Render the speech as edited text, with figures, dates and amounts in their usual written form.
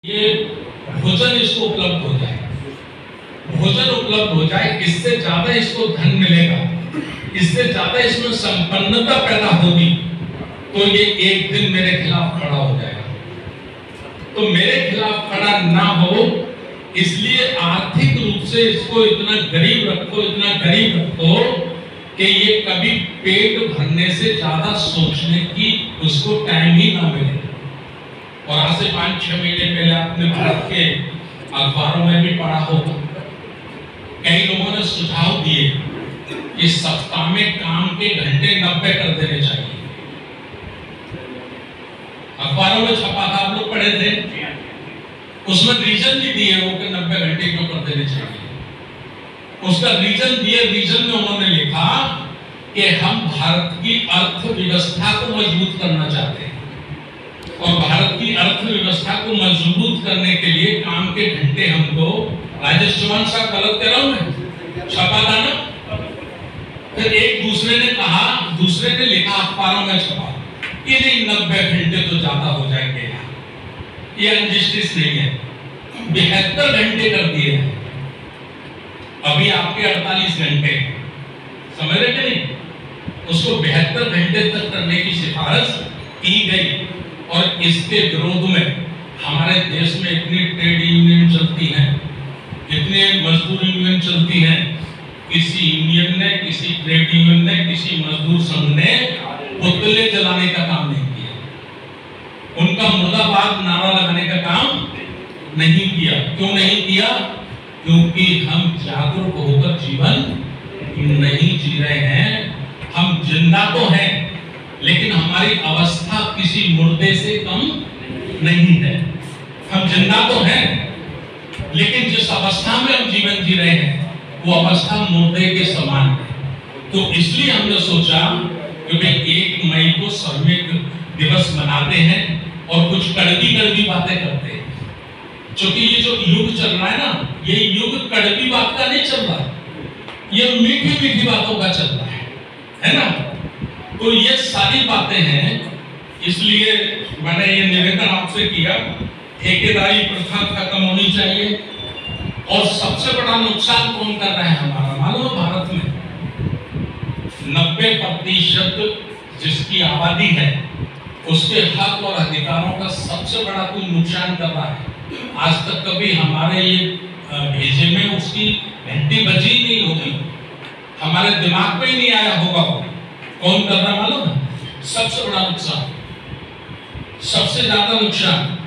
ये भोजन इसको उपलब्ध हो जाए, भोजन उपलब्ध हो जाए, इससे ज्यादा इसको धन मिलेगा, इससे ज्यादा इसमें संपन्नता पैदा होगी, तो ये एक दिन मेरे खिलाफ खड़ा हो जाएगा। तो मेरे खिलाफ खड़ा ना हो, इसलिए आर्थिक रूप से इसको इतना गरीब रखो, इतना गरीब रखो कि ये कभी पेट भरने से ज्यादा सोचने की उसको टाइम ही ना मिले। और आज से 5-6 महीने पहले आपने भारत के अखबारों में भी पढ़ा होगा, कई लोगों ने सुझाव दिए कि सप्ताह में काम के घंटे 90 कर देने चाहिए। अखबारों में छपा था, आप लोग पढ़े थे, उसमें रीजन भी दिए वो कि 90 घंटे क्यों कर देने चाहिए। उसका रीजन दिए, रीजन में उन्होंने लिखा कि हम भारत की अर्थव्यवस्था को मजबूत करना चाहते हैं और भारत की अर्थव्यवस्था को मजबूत करने के लिए काम के घंटे हमको, राजेश चौहान साहब गलत कह रहा हूं मैं, छपा था ना। फिर एक दूसरे ने कहा, दूसरे ने लिखा अखबारों में छपा कि नहीं 90 घंटे तो ज्यादा हो जाएंगे यार, ये अनजस्टिस नहीं है, 72 घंटे कर दिए हैं। अभी आपके 48 घंटे, समझ रहे कि नहीं, उसको 72 घंटे तक करने की सिफारिश की गई। और इसके विरोध में हमारे देश में इतनी ट्रेड यूनियन चलती हैं, इतने मजदूर यूनियन चलती हैं, किसी यूनियन ने, किसी ट्रेड यूनियन ने, किसी मजदूर संघ ने पुतले जलाने का काम नहीं किया, उनका मुर्दाबाद नारा लगाने का काम नहीं किया। क्यों नहीं किया? क्योंकि हम जागरूक होकर जीवन नहीं जी रहे हैं। हम जिंदा तो हैं, लेकिन हमारी अवस्था किसी मुर्दे से कम नहीं है। हम जिंदा तो हैं, लेकिन जिस अवस्था में हम जीवन जी रहे हैं वो अवस्था मुर्दे के समान है। तो इसलिए हमने सोचा कि भाई 1 मई को श्रमिक दिवस मनाते हैं और कुछ कड़वी कड़वी बातें करते हैं। क्योंकि ये जो युग चल रहा है ना, ये युग कड़वी बात का नहीं चल रहा, ये मीठी मीठी बातों का चल रहा है ना। तो ये सारी बातें हैं, इसलिए मैंने ये निवेदन आपसे किया, ठेकेदारी प्रथा खत्म होनी चाहिए। और सबसे बड़ा नुकसान कौन कर रहा है हमारा, मालूम है? भारत में 90% जिसकी आबादी है उसके हक और अधिकारों का सबसे बड़ा कोई नुकसान कर रहा है। आज तक कभी हमारे ये भेजे में उसकी घंटी बजी ही नहीं होगी, हमारे दिमाग में ही नहीं आया होगा। कौन कर रहा मालूम है? सबसे बड़ा नुकसान, सबसे ज्यादा नुकसान